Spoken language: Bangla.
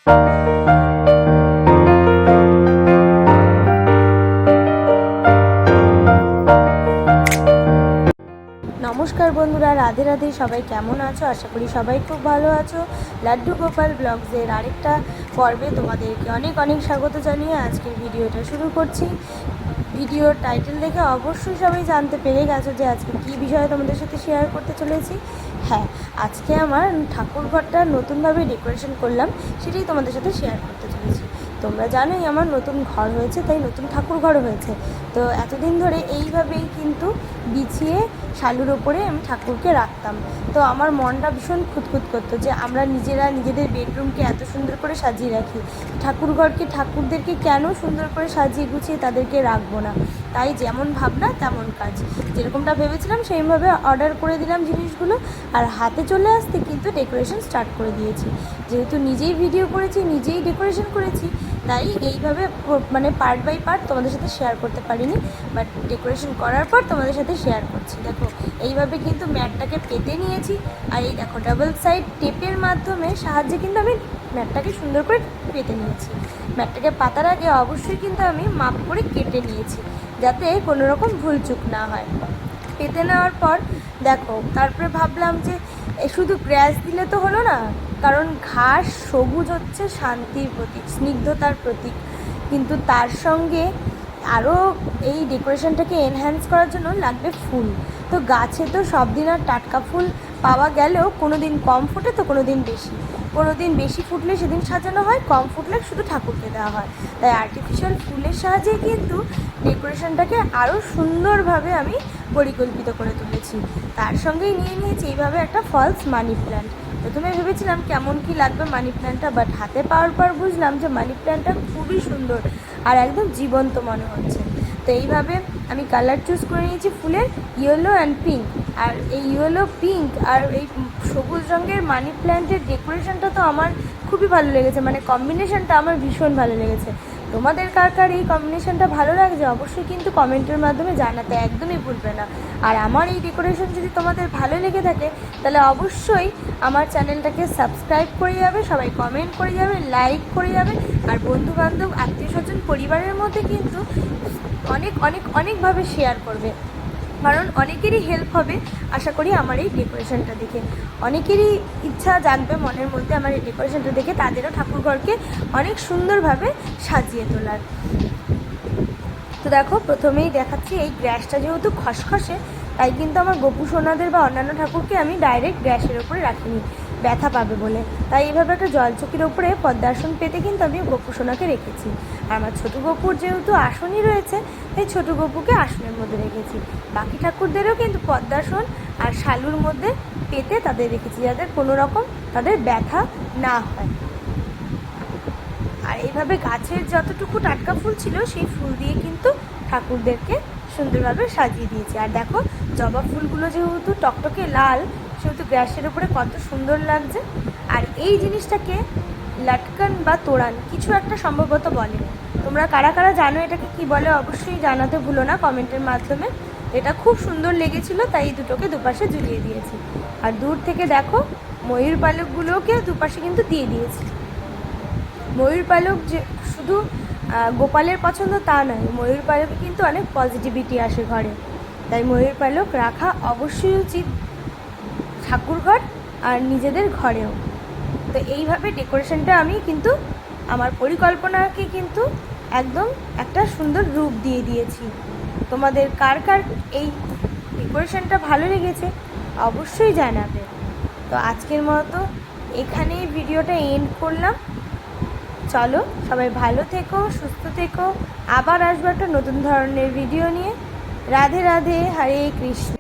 নমস্কার বন্ধুরা, রাধে রাধে। সবাই কেমন আছো? আশা করি সবাই খুব ভালো আছো। লাড্ডু গোপাল ব্লগসের আরেকটা পর্বে তোমাদেরকে অনেক অনেক স্বাগত জানিয়ে আজকের ভিডিওটা শুরু করছি। ভিডিওর টাইটেল দেখে অবশ্যই সবাই জানতে পেরে গেছো যে আজকে কী বিষয়ে তোমাদের সাথে শেয়ার করতে চলেছি। হ্যাঁ, আজকে আমার ঠাকুর ঘরটা নতুনভাবে ডেকোরেশন করলাম, সেটাই তোমাদের সাথে শেয়ার করতে চলেছি। তোমরা জানোই আমার নতুন ঘর হয়েছে, তাই নতুন ঠাকুর ঘরও হয়েছে। তো এতদিন ধরে এইভাবেই কিন্তু বিছিয়ে শালুর ওপরে আমি ঠাকুরকে রাখতাম। তো আমার মনটা ভীষণ খুঁতখুত করতো যে আমরা নিজেরা নিজেদের বেডরুমকে এত সুন্দর করে সাজিয়ে রাখি, ঠাকুর ঘরকে ঠাকুরদেরকে কেন সুন্দর করে সাজিয়ে গুছিয়ে তাদেরকে রাখবো না। তাই যেমন ভাবনা তেমন কাজ, যেরকমটা ভেবেছিলাম সেইভাবে অর্ডার করে দিলাম জিনিসগুলো, আর হাতে চলে আসতে কিন্তু ডেকোরেশন স্টার্ট করে দিয়েছি। যেহেতু নিজেই ভিডিও করেছি, নিজেই ডেকোরেশন করেছি, তাই এইভাবে মানে পার্ট বাই পার্ট তোমাদের সাথে শেয়ার করতে পারিনি, বাট ডেকোরেশন করার পর তোমাদের সাথে শেয়ার করছি। দেখো, এইভাবে কিন্তু ম্যাটটাকে পেতে নিয়েছি, আর এই দেখো ডাবল সাইড টেপের মাধ্যমে সাহায্যে কিন্তু আমি ম্যাটটাকে সুন্দর করে পেতে নিয়েছি। ম্যাটটাকে পাতার আগে অবশ্যই কিন্তু আমি মাপ করে কেটে নিয়েছি, যাতে কোনো রকম ভুলচুক না হয়। পেতে নেওয়ার পর দেখো, তারপরে ভাবলাম যে শুধু গ্রাস দিলে তো হলো না, কারণ ঘাস সবুজ হচ্ছে শান্তির প্রতীক, স্নিগ্ধতার প্রতীক, কিন্তু তার সঙ্গে আরও এই ডেকোরেশনটাকে এনহ্যান্স করার জন্য লাগবে ফুল। তো গাছে তো সব দিন আর টাটকা ফুল পাওয়া গেলেও কোনো দিন কম ফোটে, তো কোনো দিন বেশি। কোনো দিন বেশি ফুটলে সেদিন সাজানো হয়, কম ফুটলে শুধু ঠাকুরকে দেওয়া হয়। তাই আর্টিফিশিয়াল ফুলের সাহায্যে কিন্তু ডেকোরেশনটাকে আরও সুন্দরভাবে আমি পরিকল্পিত করে তুলেছি। তার সঙ্গেই নিয়ে নিয়েছি এইভাবে একটা ফলস মানি প্ল্যান্ট। প্রথমে ভেবেছিলাম কেমন কি লাগবে মানি প্ল্যান্টটা, বাট হাতে পাওয়ার পর বুঝলাম যে মানি প্ল্যান্টটা খুবই সুন্দর আর একদম জীবন্ত মনে হচ্ছে। তো এইভাবে আমি কালার চুজ করে নিয়েছি ফুলের, ইয়েলো অ্যান্ড পিঙ্ক। আর এই ইয়েলো, পিঙ্ক আর এই সবুজ রঙের মানি প্ল্যান্টের ডেকোরেশনটা তো আমার খুবই ভালো লেগেছে, মানে কম্বিনেশনটা আমার ভীষণ ভালো লেগেছে। তোমাদের কার কার এই কম্বিনেশনটা ভালো লাগছে অবশ্যই কিন্তু কমেন্টের মাধ্যমে জানাতে একদমই ভুলবে না। আর আমার এই ডেকোরেশন যদি তোমাদের ভালো লেগে থাকে তাহলে অবশ্যই আমার চ্যানেলটাকে সাবস্ক্রাইব করে যাবে, সবাই কমেন্ট করে যাবে, লাইক করে যাবে, আর বন্ধুবান্ধব, আত্মীয় স্বজন, পরিবারের মধ্যে কিন্তু অনেক অনেক অনেকভাবে শেয়ার করবে, কারণ অনেকেরই হেল্প হবে আশা করি আমার এই ডেকোরেশনটা দেখে। অনেকেরই ইচ্ছা জাগবে মনের মধ্যে আমার এই ডেকোরেশনটা দেখে, তাদেরও ঠাকুরঘরকে অনেক সুন্দরভাবে সাজিয়ে তোলার। তো দেখো, প্রথমেই দেখাচ্ছি এই গ্যাসটা যেহেতু খসখসে, তাই কিন্তু আমার গোপু সোনাদের বা অন্যান্য ঠাকুরকে আমি ডাইরেক্ট গ্যাসের ওপরে রাখিনি, ব্যথা পাবে বলে। তাই এইভাবে একটা জলচকির ওপরে পদ্মাসন পেতে কিন্তু আমি গোপু সোনাকে রেখেছি। আর আমার ছোটো গোপুর যেহেতু আসনই রয়েছে, তাই ছোটো গোপুকে আসনের মধ্যে রেখেছি। বাকি ঠাকুরদেরও কিন্তু পদ্মাসন আর শালুর মধ্যে পেতে তাদের রেখেছি, যাতে কোনো রকম তাদের ব্যথা না হয়। আর এইভাবে গাছের যতটুকু টাটকা ফুল ছিল সেই ফুল দিয়ে কিন্তু ঠাকুরদেরকে সুন্দরভাবে সাজিয়ে দিয়েছি। আর দেখো, জবা ফুলগুলো যেহেতু টকটকে লাল, সেহেতু গ্যাসের উপরে কত সুন্দর লাগছে। আর এই জিনিসটাকে লাটকান বা তোড়ান কিছু একটা সম্ভবত বলে, তোমরা কারা কারা জানো এটাকে কি বলে অবশ্যই জানাতে ভুলো না কমেন্টের মাধ্যমে। এটা খুব সুন্দর লেগেছিল, তাই এই দুটোকে দুপাশে ঝুলিয়ে দিয়েছি। আর দূর থেকে দেখো, ময়ূর পালকগুলোকে দুপাশে কিন্তু দিয়ে দিয়েছি। ময়ূর পালক যে শুধু গোপালের পছন্দ তা নয়, ময়ূর পালকে কিন্তু অনেক পজিটিভিটি আসে ঘরে, তাই ময়ূর পালক রাখা অবশ্যই উচিত ঠাকুরঘর আর নিজেদের ঘরেও। তো এইভাবে ডেকোরেশনটা আমি কিন্তু আমার পরিকল্পনাকে কিন্তু একদম একটা সুন্দর রূপ দিয়ে দিয়েছি। তোমাদের কার কার এই ডেকোরেশনটা ভালো লেগেছে অবশ্যই জানাবে। তো আজকের মতো এখানেই ভিডিওটা এন্ড করলাম। চলো, সবাই ভালো থেকো, সুস্থ থেকো। আবার আসবো একটা নতুন ধরনের ভিডিও নিয়ে। রাধে রাধে, হরে কৃষ্ণ।